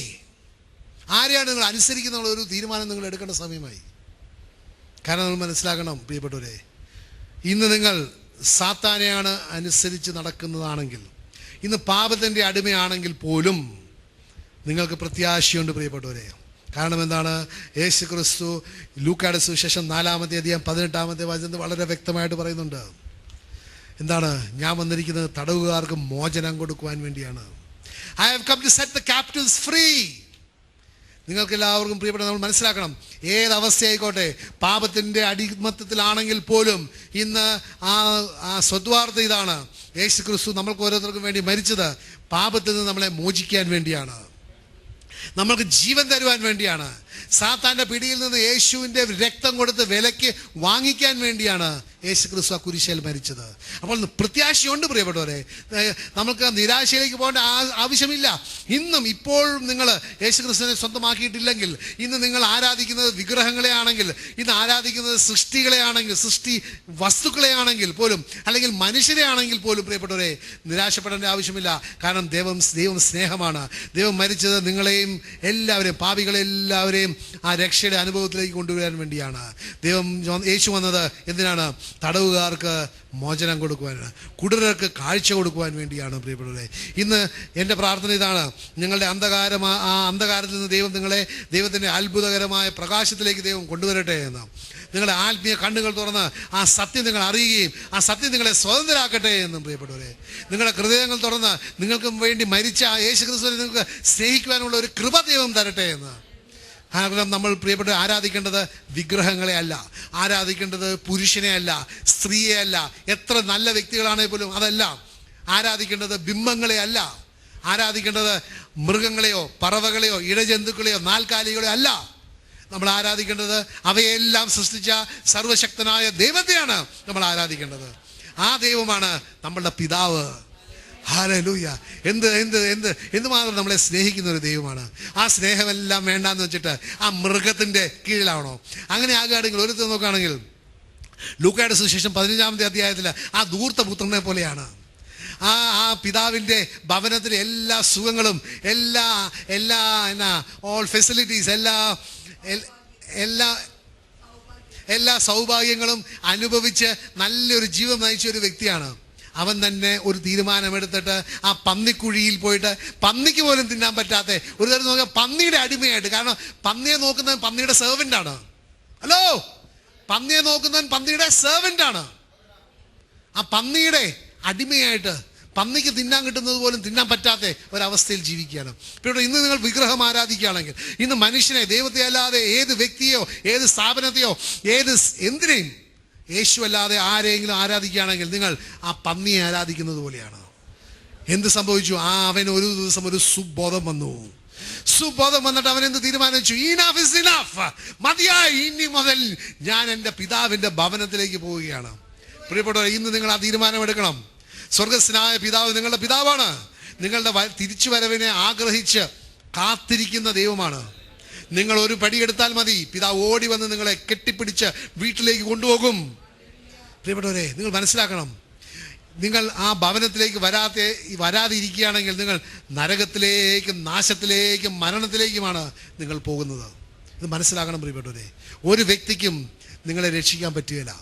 ആരെയാണ് നിങ്ങൾ അനുസരിക്കുന്ന ഒരു തീരുമാനം നിങ്ങൾ എടുക്കേണ്ട സമയമായി. കാരണം നമ്മൾ മനസ്സിലാക്കണം പ്രിയപ്പെട്ടവരെ, ഇന്ന് നിങ്ങൾ സാത്താനെയാണ് അനുസരിച്ച് നടക്കുന്നതാണെങ്കിൽ, ഇന്ന് പാപത്തിൻ്റെ അടിമയാണെങ്കിൽ പോലും നിങ്ങൾക്ക് പ്രത്യാശയുണ്ട് പ്രിയപ്പെട്ടവരെ. കാരണം എന്താണ്? യേശു ക്രിസ്തു ലൂക്കായുടെ സുവിശേഷം 4-ാമത്തെ അധ്യായം 18-ാമത്തെ വചനത്തിൽ വളരെ വ്യക്തമായിട്ട് പറയുന്നുണ്ട്. എന്താണ്? ഞാൻ വന്നിരിക്കുന്നത് തടവുകാർക്ക് മോചനം കൊടുക്കുവാൻ വേണ്ടിയാണ്. I have come to set the captives free. നിങ്ങൾക്ക് എല്ലാവർക്കും പ്രിയപ്പെട്ട നമ്മൾ മനസ്സിലാക്കണം, ഏതവസ്ഥയായിക്കോട്ടെ, പാപത്തിൻ്റെ അടിമത്തത്തിലാണെങ്കിൽ പോലും ഇന്ന് ആ സ്വദ്വാർത്ത ഇതാണ്. യേശു ക്രിസ്തു നമ്മൾക്ക് ഓരോരുത്തർക്കും വേണ്ടി മരിച്ചത് പാപത്തിൽ നിന്ന് നമ്മളെ മോചിക്കാൻ വേണ്ടിയാണ്, നമ്മൾക്ക് ജീവൻ തരുവാൻ വേണ്ടിയാണ്. സാത്താൻ്റെ പിടിയിൽ നിന്ന് യേശുവിൻ്റെ രക്തം കൊടുത്ത് വിലയ്ക്ക് വാങ്ങിക്കാൻ വേണ്ടിയാണ് യേശു ക്രിസ്തു ആ കുരിശിൽ മരിച്ചത്. അപ്പോൾ പ്രത്യാശയുണ്ട് പ്രിയപ്പെട്ടവരെ. നമുക്ക് നിരാശയിലേക്ക് പോകേണ്ട ആവശ്യമില്ല. ഇന്നും ഇപ്പോഴും നിങ്ങൾ യേശു ക്രിസ്തുവിനെ സ്വന്തമാക്കിയിട്ടില്ലെങ്കിൽ, ഇന്ന് നിങ്ങൾ ആരാധിക്കുന്നത് വിഗ്രഹങ്ങളെ ആണെങ്കിൽ, ഇന്ന് ആരാധിക്കുന്നത് സൃഷ്ടികളെ ആണെങ്കിൽ, സൃഷ്ടി വസ്തുക്കളെ ആണെങ്കിൽ പോലും, അല്ലെങ്കിൽ മനുഷ്യരെ ആണെങ്കിൽ പോലും പ്രിയപ്പെട്ടവരെ, നിരാശപ്പെടേണ്ട ആവശ്യമില്ല. കാരണം ദൈവം സ്നേഹമാണ്. ദൈവം മരിച്ചത് നിങ്ങളെയും എല്ലാവരെയും, പാപികളെല്ലാവരെയും ആ രക്ഷയുടെ അനുഭവത്തിലേക്ക് കൊണ്ടുവരാൻ വേണ്ടിയാണ്. യേശു വന്നത് എന്തിനാണ്? തടവുകാർക്ക് മോചനം കൊടുക്കുവാനാണ്, കുരുടർക്ക് കാഴ്ച കൊടുക്കുവാൻ വേണ്ടിയാണ് പ്രിയപ്പെട്ടവരെ. ഇന്ന് എൻ്റെ പ്രാർത്ഥന ഇതാണ്, നിങ്ങളുടെ അന്ധകാരത്തിൽ നിന്ന് ദൈവം നിങ്ങളെ ദൈവത്തിൻ്റെ അത്ഭുതകരമായ പ്രകാശത്തിലേക്ക് ദൈവം കൊണ്ടുവരട്ടെ എന്ന്. നിങ്ങളുടെ ആത്മീയ കണ്ണുകൾ തുറന്ന് ആ സത്യം നിങ്ങൾ അറിയുകയും ആ സത്യം നിങ്ങളെ സ്വതന്ത്രരാക്കട്ടെ എന്നും പ്രിയപ്പെട്ടവരെ. നിങ്ങളുടെ ഹൃദയങ്ങൾ തുറന്ന് നിങ്ങൾക്ക് വേണ്ടി മരിച്ച യേശു ക്രിസ്തുവിനെ നിങ്ങൾക്ക് സ്നേഹിക്കുവാനുള്ള ഒരു കൃപ ദൈവം തരട്ടെ എന്ന്. കാരണം നമ്മൾ പ്രിയപ്പെട്ട ആരാധിക്കേണ്ടത് വിഗ്രഹങ്ങളെ അല്ല, ആരാധിക്കേണ്ടത് പുരുഷനെ അല്ല, സ്ത്രീയെ അല്ല, എത്ര നല്ല വ്യക്തികളാണെങ്കിൽ പോലും അതല്ല. ആരാധിക്കേണ്ടത് ബിംബങ്ങളെ അല്ല, ആരാധിക്കേണ്ടത് മൃഗങ്ങളെയോ പറവകളെയോ ഇഴജന്തുക്കളെയോ നാൽക്കാലികളെയോ അല്ല. നമ്മൾ ആരാധിക്കേണ്ടത് അവയെല്ലാം സൃഷ്ടിച്ച സർവശക്തനായ ദൈവത്തെയാണ് നമ്മൾ ആരാധിക്കേണ്ടത്. ആ ദൈവമാണ് നമ്മളുടെ പിതാവ്. ഹല്ലേലൂയ. എന്തുമാത്രം നമ്മളെ സ്നേഹിക്കുന്ന ഒരു ദൈവമാണ്. ആ സ്നേഹമെല്ലാം വേണ്ടാന്ന് വെച്ചിട്ട് ആ മൃഗത്തിൻ്റെ കീഴിലാണോ? അങ്ങനെ ആകുകയാണെങ്കിൽ ഒരുത്തർ നോക്കുകയാണെങ്കിൽ ലൂക്കായുടെ സുവിശേഷം 15-ാമത്തെ അധ്യായത്തിൽ ആ ധൂർത്തപുത്രനെ പോലെയാണ്. ആ പിതാവിൻ്റെ ഭവനത്തിലെ എല്ലാ സുഖങ്ങളും ഓൾ ഫെസിലിറ്റീസ് എല്ലാ സൗഭാഗ്യങ്ങളും അനുഭവിച്ച് നല്ലൊരു ജീവൻ നയിച്ച ഒരു വ്യക്തിയാണ്. അവൻ തന്നെ ഒരു തീരുമാനമെടുത്തിട്ട് ആ പന്നിക്കുഴിയിൽ പോയിട്ട് പന്നിക്ക് പോലും തിന്നാൻ പറ്റാത്ത ഒരു തരം നോക്കിയാൽ പന്നിയുടെ അടിമയായിട്ട്, കാരണം പന്നിയെ നോക്കുന്നവൻ പന്നിയുടെ സെർവൻ്റാണ്. ഹലോ, പന്നിയെ നോക്കുന്നവൻ പന്നിയുടെ സെർവൻ്റാണ്. ആ പന്നിയുടെ അടിമയായിട്ട് പന്നിക്ക് തിന്നാൻ കിട്ടുന്നത് പോലും തിന്നാൻ പറ്റാത്ത ഒരവസ്ഥയിൽ ജീവിക്കുകയാണ്. പിന്നെ ഇന്ന് നിങ്ങൾ വിഗ്രഹം ആരാധിക്കുകയാണെങ്കിൽ, ഇന്ന് മനുഷ്യനെ, ദൈവത്തെ അല്ലാതെ ഏത് വ്യക്തിയോ ഏത് സ്ഥാപനത്തെയോ എന്തിനേയും യേശു അല്ലാതെ ആരെങ്കിലും ആരാധിക്കുകയാണെങ്കിൽ നിങ്ങൾ ആ പന്നിയെ ആരാധിക്കുന്നത് പോലെയാണ്. എന്ത് സംഭവിച്ചു? അവന് ഒരു ദിവസം ഒരു സുബോധം വന്നു. സുബോധം വന്നിട്ട് അവൻ എന്ത് തീരുമാനിച്ചു? ഇനഫ് ഇസ് ഇനഫ്, മതിയായി, ഇനി മുതൽ ഞാൻ എൻ്റെ പിതാവിൻ്റെ ഭവനത്തിലേക്ക് പോവുകയാണ്. പ്രിയപ്പെട്ടവർ, ഇന്ന് നിങ്ങൾ ആ തീരുമാനമെടുക്കണം. സ്വർഗസ്ഥനായ പിതാവ് നിങ്ങളുടെ പിതാവാണ്. നിങ്ങളുടെ തിരിച്ചുവരവിനെ ആഗ്രഹിച്ച് കാത്തിരിക്കുന്ന ദൈവമാണ്. നിങ്ങൾ ഒരു പടിയെടുത്താൽ മതി, പിതാവ് ഓടി വന്ന് നിങ്ങളെ കെട്ടിപ്പിടിച്ച് വീട്ടിലേക്ക് കൊണ്ടുപോകും. പ്രിയപ്പെട്ടവരെ, നിങ്ങൾ മനസ്സിലാക്കണം, നിങ്ങൾ ആ ഭവനത്തിലേക്ക് വരാതെ ഇരിക്കുകയാണെങ്കിൽ നിങ്ങൾ നരകത്തിലേക്കും നാശത്തിലേക്കും മരണത്തിലേക്കുമാണ് നിങ്ങൾ പോകുന്നത്. ഇത് മനസ്സിലാക്കണം പ്രിയപ്പെട്ടവരെ. ഒരു വ്യക്തിക്കും നിങ്ങളെ രക്ഷിക്കാൻ പറ്റുകയില്ല.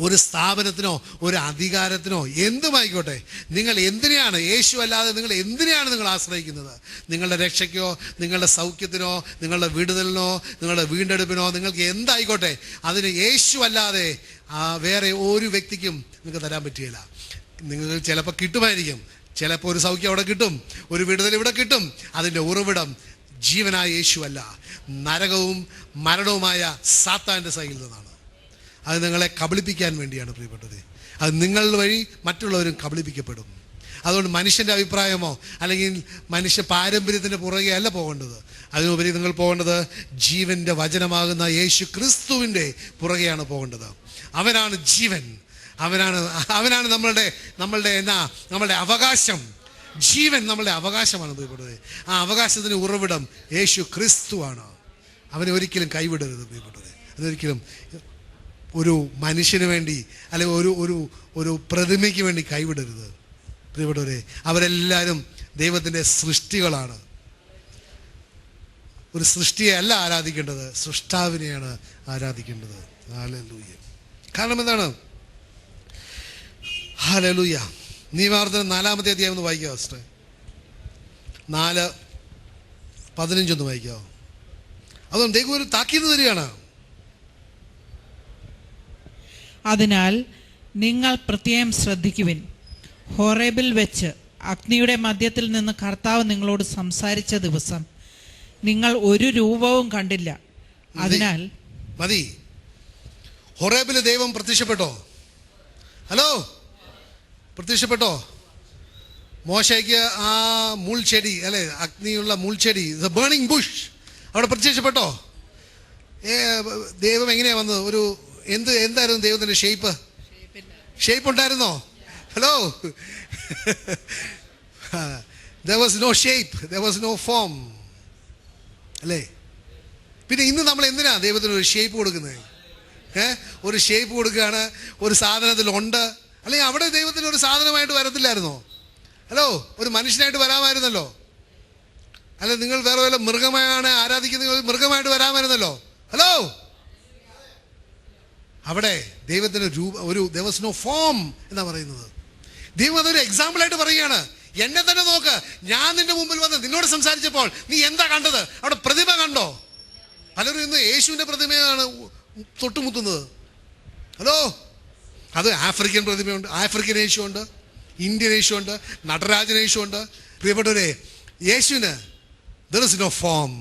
ഒരു സ്ഥാപനത്തിനോ ഒരു അധികാരത്തിനോ എന്തുമായിക്കോട്ടെ, നിങ്ങൾ എന്തിനെയാണ്, യേശു അല്ലാതെ നിങ്ങൾ എന്തിനെയാണ് നിങ്ങൾ ആശ്രയിക്കുന്നത്? നിങ്ങളുടെ രക്ഷയ്ക്കോ നിങ്ങളുടെ സൗഖ്യത്തിനോ നിങ്ങളുടെ വിടുതലിനോ നിങ്ങളുടെ വീണ്ടെടുപ്പിനോ നിങ്ങൾക്ക് എന്തായിക്കോട്ടെ, അതിന് യേശു അല്ലാതെ വേറെ ഒരു വ്യക്തിക്കും നിങ്ങൾക്ക് തരാൻ പറ്റുകയില്ല. നിങ്ങൾക്ക് ചിലപ്പോൾ കിട്ടുമായിരിക്കും, ചിലപ്പോൾ ഒരു സൗഖ്യം അവിടെ കിട്ടും, ഒരു വിടുതൽ ഇവിടെ കിട്ടും. അതിൻ്റെ ഉറവിടം ജീവനായ യേശു അല്ല, നരകവും മരണവുമായ സാത്താൻ്റെ സൈഡിൽ നിന്നാണ്. അത് നിങ്ങളെ കബളിപ്പിക്കാൻ വേണ്ടിയാണ് പ്രിയപ്പെട്ടത്. അത് നിങ്ങൾ വഴി മറ്റുള്ളവരും കബളിപ്പിക്കപ്പെടും. അതുകൊണ്ട് മനുഷ്യൻ്റെ അഭിപ്രായമോ അല്ലെങ്കിൽ മനുഷ്യ പാരമ്പര്യത്തിൻ്റെ പുറകെ അല്ല പോകേണ്ടത്. അതിനുപരി നിങ്ങൾ പോകേണ്ടത് ജീവൻ്റെ വചനമാകുന്ന യേശു ക്രിസ്തുവിൻ്റെ പുറകെയാണ് പോകേണ്ടത്. അവനാണ് ജീവൻ, അവനാണ് നമ്മളുടെ അവകാശം. ജീവൻ നമ്മളുടെ അവകാശമാണ് പ്രിയപ്പെട്ടത്. ആ അവകാശത്തിന് ഉറവിടം യേശു ക്രിസ്തുവാണ്. അവനെ ഒരിക്കലും കൈവിടരുത് പ്രിയപ്പെട്ടത്. അതൊരിക്കലും ഒരു മനുഷ്യന് വേണ്ടി അല്ലെങ്കിൽ ഒരു പ്രതിമയ്ക്ക് വേണ്ടി കൈവിടരുത് പ്രിയപ്പെട്ടവരെ. അവരെല്ലാവരും ദൈവത്തിൻ്റെ സൃഷ്ടികളാണ്. ഒരു സൃഷ്ടിയെ അല്ല ആരാധിക്കേണ്ടത്, സൃഷ്ടാവിനെയാണ് ആരാധിക്കേണ്ടത്. ഹല്ലേലൂയ. കാരണം എന്താണ്? ഹല്ലേലൂയ. നീതിവർത്തനം 4-ാമത്തെ അധ്യായം ഒന്ന് വായിക്കാമോ സിസ്റ്റർ? 4:15 വായിക്കാമോ? അതുകൊണ്ട് ദൈവം ഒരു താക്കീത് തരികയാണ്. അതിനാൽ നിങ്ങൾ പ്രത്യേകം ശ്രദ്ധിക്കുവിൻ. ഹോറേബിൽ വെച്ച് അഗ്നിയുടെ മധ്യത്തിൽ നിന്ന് കർത്താവ് നിങ്ങളോട് സംസാരിച്ച ദിവസം നിങ്ങൾ ഒരു രൂപവും കണ്ടില്ല. അതിനാൽ മതി. ഹോറേബിൽ ദൈവം പ്രത്യക്ഷപ്പെട്ടോ? ഹലോ, പ്രത്യക്ഷപ്പെട്ടോ? മോശയ്ക്ക് ആ മുൾച്ചെടി, അല്ലെ, അഗ്നിയുള്ള മുൾച്ചെടി, ബേണിംഗ് ബുഷ്, അവിടെ പ്രത്യക്ഷപ്പെട്ടോ? ദൈവം എങ്ങനെയാ വന്നത്? എന്തായിരുന്നു ദൈവത്തിൻ്റെ ഷേപ്പ് ഉണ്ടായിരുന്നോ? Hello, there was no shape, there was no form, അല്ലേ? പിന്നെ ഇന്ന് നമ്മൾ എന്തിനാ ദൈവത്തിന് ഒരു ഷേപ്പ് കൊടുക്കുന്നത്? ഒരു ഷേപ്പ് കൊടുക്കുകയാണ്, ഒരു സാധനത്തിലുണ്ട്. അല്ലെങ്കിൽ അവിടെ ദൈവത്തിന് ഒരു സാധനമായിട്ട് വരത്തില്ലായിരുന്നോ? ഹലോ, ഒരു മനുഷ്യനായിട്ട് വരാമായിരുന്നല്ലോ. അല്ല, നിങ്ങൾ വേറെ വല്ല മൃഗമാണ് ആരാധിക്കുന്ന മൃഗമായിട്ട് വരാമായിരുന്നല്ലോ. ഹലോ, അവിടെ ദൈവത്തിന് there was no form എന്നാ പറയുന്നത്. ദൈവം അതൊരു എക്സാമ്പിളായിട്ട് പറയുകയാണ്. എന്നെ തന്നെ നോക്ക്, ഞാൻ നിന്റെ മുമ്പിൽ വന്ന് നിന്നോട് സംസാരിച്ചപ്പോൾ നീ എന്താ കണ്ടത്? അവിടെ പ്രതിമ കണ്ടോ? പലരും ഇന്ന് യേശുവിൻ്റെ പ്രതിമയാണ് തൊട്ടുമുത്തുന്നത്. ഹലോ, അത് ആഫ്രിക്കൻ പ്രതിമയുണ്ട്, ആഫ്രിക്കൻ യേശുണ്ട്, ഇന്ത്യൻ യേശുണ്ട്, നടരാജൻ യേശുണ്ട്. പ്രിയപ്പെട്ടവരെ, യേശുവിന് there is no form.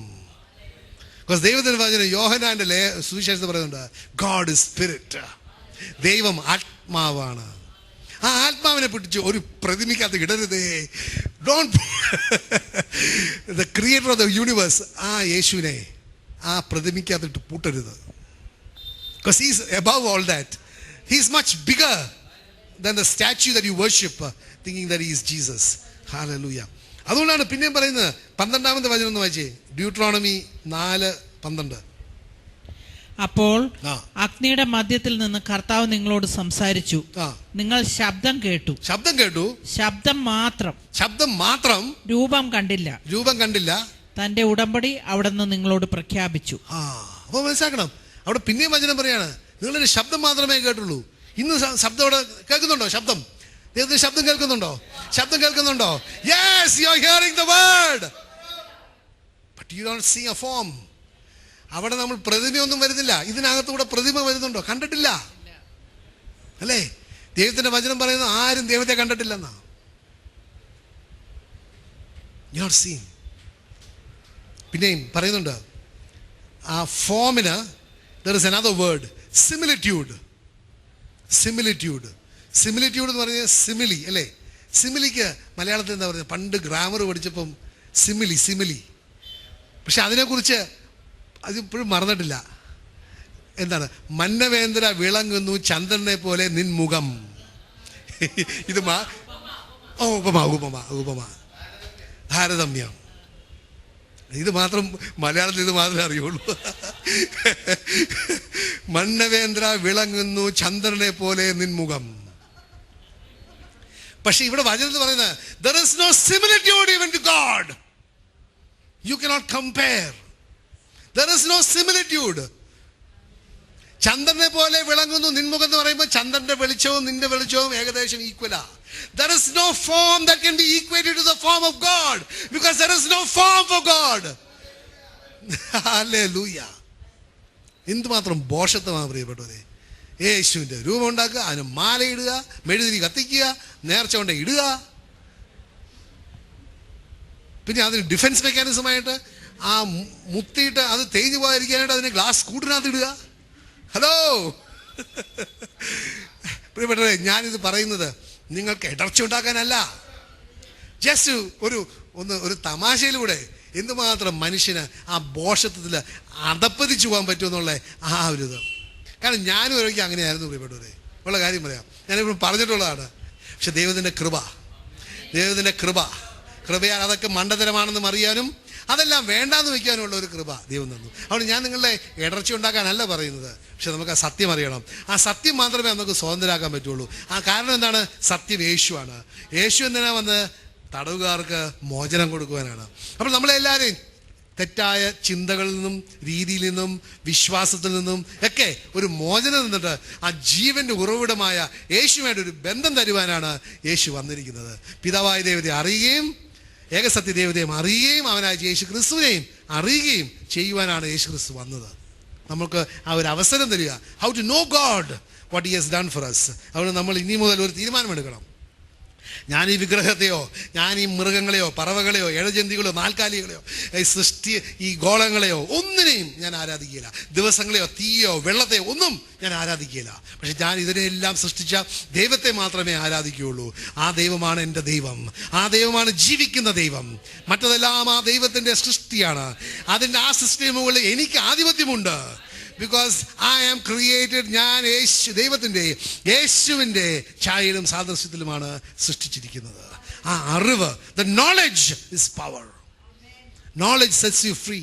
Because ദൈവത്തിന് പറഞ്ഞ യോഹന്നാന്റെ സുവിശേഷത്തിൽ പറയുന്നുണ്ട്, ഗോഡ് ഇസ് സ്പിരിറ്റ്. ദൈവം ആത്മാവാണ്. ആ ആത്മാവിനെ പിടിച്ച് ഒരു പ്രതിമയ്ക്കകത്ത് ഇടരുതേ. Don't the creator of the universe, ആ യേശുവിനെ ആ പ്രതിമയ്ക്കകത്തിട്ട് പൂട്ടരുത്. Because he is above all that. He is much bigger than the statue that you worship, thinking that he is Jesus. Hallelujah. അതുകൊണ്ടാണ് പിന്നെയും പറയുന്നത് 12-ാമത്തെ വചനം ഒന്ന് വായിച്ചേ. ഡ്യൂട്രോണമി 4:12. അപ്പോൾ അഗ്നിയുടെ മധ്യത്തിൽ നിന്ന് കർത്താവ് നിങ്ങളോട് സംസാരിച്ചു. നിങ്ങൾ ശബ്ദം കേട്ടു. ശബ്ദം മാത്രം. രൂപം കണ്ടില്ല. തന്റെ ഉടമ്പടി അവിടെ നിന്ന് നിങ്ങളോട് പ്രഖ്യാപിച്ചു. അപ്പോൾ മനസ്സിലാക്കണം, അവിടെ പിന്നെയും വചനം പറയാണ്, നിങ്ങളൊരു ശബ്ദം മാത്രമേ കേട്ടുള്ളൂ. ഇന്ന് ശബ്ദം അവിടെ കേൾക്കുന്നുണ്ടോ? ശബ്ദം ദൈവത്തിന്റെ ശബ്ദം കേൾക്കുന്നുണ്ടോ? ശബ്ദം കേൾക്കുന്നുണ്ടോ? Yes, you are hearing the word. But you don't see a form. അവിടെ നമ്മൾ പ്രതിമയൊന്നും വരുന്നില്ല. ഇതിനകത്തൂടെ പ്രതിമ വരുന്നുണ്ടോ? കണ്ടിട്ടില്ല അല്ലേ? ദൈവത്തിന്റെ വചനം പറയുന്നത് ആരും ദൈവത്തെ കണ്ടിട്ടില്ലെന്നാ. You are seen. പിന്നെയും പറയുന്നുണ്ട് ആ ഫോമിന് there is another word, similitude. Similitude എന്ന് പറഞ്ഞാൽ സിമിലി അല്ലേ? സിമിലിക്ക് മലയാളത്തിൽ എന്താ പറയുക? പണ്ട് ഗ്രാമർ പഠിച്ചപ്പം സിമിലി. പക്ഷെ അതിനെക്കുറിച്ച് അതിപ്പോഴും മറന്നിട്ടില്ല. എന്താണ്? മന്നവേന്ദ്ര വിളങ്ങുന്നു ചന്ദ്രനെ പോലെ നിൻമുഖം. ഇത് ഉപമ താരതമ്യം. ഇത് മാത്രം മലയാളത്തിൽ ഇത് മാത്രമേ അറിയുള്ളൂ. മന്നവേന്ദ്ര വിളങ്ങുന്നു ചന്ദ്രനെ പോലെ നിൻമുഖം. പക്ഷെ ഇവിടെ വചനത്തിൽ പറയുന്നത് there is no similitude even to God. You cannot compare. There is no similitude. ചന്ദ്രനെ പോലെ വിളങ്ങുന്നു നിൻമുഖം എന്ന് പറയുമ്പോൾ ചന്ദ്രന്റെ വെളിച്ചവും നിന്റെ വെളിച്ചവും ഏകദേശം ഈക്വലാ. There is no form that can be equated to the form of God because there is no form for God. Hallelujah. എന്തുമാത്രം ഭോഷത്വമാണ് പ്രിയപ്പെട്ടവരെ. യേശുവിൻ്റെ രൂപം ഉണ്ടാക്കുക, അതിന് മാല ഇടുക, മെഴുതിരി കത്തിക്കുക, നേർച്ച കൊണ്ട് ഇടുക, പിന്നെ അതിന് ഡിഫൻസ് മെക്കാനിസമായിട്ട് ആ മുത്തിയിട്ട് അത് തേഞ്ഞു പോകാതിരിക്കാനായിട്ട് അതിന് ഗ്ലാസ് കൂട്ടിനകത്ത് ഇടുക. ഹലോ പ്രിയപ്പെട്ടവരെ, ഞാനിത് പറയുന്നത് നിങ്ങൾക്ക് ഇടർച്ച ഉണ്ടാക്കാനല്ല. ജസ്റ്റ് ഒരു തമാശയിലൂടെ എന്തുമാത്രം മനുഷ്യന് ആ ഭോഷത്വത്തിൽ അധപ്പതിച്ചു പോകാൻ പറ്റുമെന്നുള്ള ആ ഒരു ഇത്. കാരണം ഞാനും ഒരിക്കലും അങ്ങനെയായിരുന്നു പ്രിയപ്പെട്ടവരെ. ഉള്ള കാര്യം പറയാം, ഞാനിപ്പോഴും പറഞ്ഞിട്ടുള്ളതാണ്. പക്ഷെ ദൈവത്തിൻ്റെ കൃപയാൽ അതൊക്കെ മണ്ടതരമാണെന്ന് അറിയാനും അതെല്ലാം വേണ്ടാന്ന് വെക്കാനുള്ള ഒരു കൃപ ദൈവം തന്നു. അതുകൊണ്ട് ഞാൻ നിങ്ങളുടെ ഇടർച്ച ഉണ്ടാക്കാനല്ല പറയുന്നത്. പക്ഷെ നമുക്ക് ആ സത്യം അറിയണം. ആ സത്യം മാത്രമേ നമുക്ക് സ്വതന്ത്രരാക്കാൻ പറ്റുള്ളൂ. ആ കാരണം എന്താണ്? സത്യം യേശുവാണ്. യേശു എന്തിനാ വന്ന്? തടവുകാർക്ക് മോചനം കൊടുക്കുവാനാണ്. അപ്പോൾ നമ്മളെല്ലാവരെയും തെറ്റായ ചിന്തകളിൽ നിന്നും രീതിയിൽ നിന്നും വിശ്വാസത്തിൽ നിന്നും ഒക്കെ ഒരു മോചനം നിന്നിട്ട് ആ ജീവൻ്റെ ഉറവിടമായ യേശുവായിട്ട് ഒരു ബന്ധം തരുവാനാണ് യേശു വന്നിരിക്കുന്നത്. പിതാവായ ദൈവത്തെ അറിയുകയും ഏകസത്യ ദൈവത്തെയും അറിയുകയും അവനായ യേശു ക്രിസ്തുവിനെയും അറിയുകയും ചെയ്യുവാനാണ് യേശു ക്രിസ്തു വന്നത്. നമുക്ക് ആ ഒരു അവസരം തരിക. How to know God, what he has done for us. അതുകൊണ്ട് നമ്മൾ ഇനി മുതൽ ഒരു തീരുമാനമെടുക്കണം. ഞാൻ ഈ വിഗ്രഹത്തെയോ, ഞാൻ ഈ മൃഗങ്ങളെയോ, പറവകളെയോ, ഇഴജന്തികളെയോ, നാൽക്കാലികളെയോ, ഈ ഗോളങ്ങളെയോ ഒന്നിനെയും ഞാൻ ആരാധിക്കുകയില്ല. ദിവസങ്ങളെയോ, തീയോ, വെള്ളത്തെയോ ഒന്നും ഞാൻ ആരാധിക്കുകയില്ല. പക്ഷെ ഞാൻ ഇതിനെല്ലാം സൃഷ്ടിച്ച ദൈവത്തെ മാത്രമേ ആരാധിക്കുകയുള്ളൂ. ആ ദൈവമാണ് എൻ്റെ ദൈവം. ആ ദൈവമാണ് ജീവിക്കുന്ന ദൈവം. മറ്റതെല്ലാം ആ ദൈവത്തിൻ്റെ സൃഷ്ടിയാണ്. അതിൻ്റെ ആ സൃഷ്ടിയുടെ മുകളിൽ എനിക്ക് ആധിപത്യമുണ്ട്. Because I am created. ഞാൻ യേശുവിൻ്റെ ഛായയിലും സാദൃശ്യത്തിലുമാണ് സൃഷ്ടിച്ചിരിക്കുന്നത്. ആ അറിവ്, the knowledge is power. Knowledge sets you free.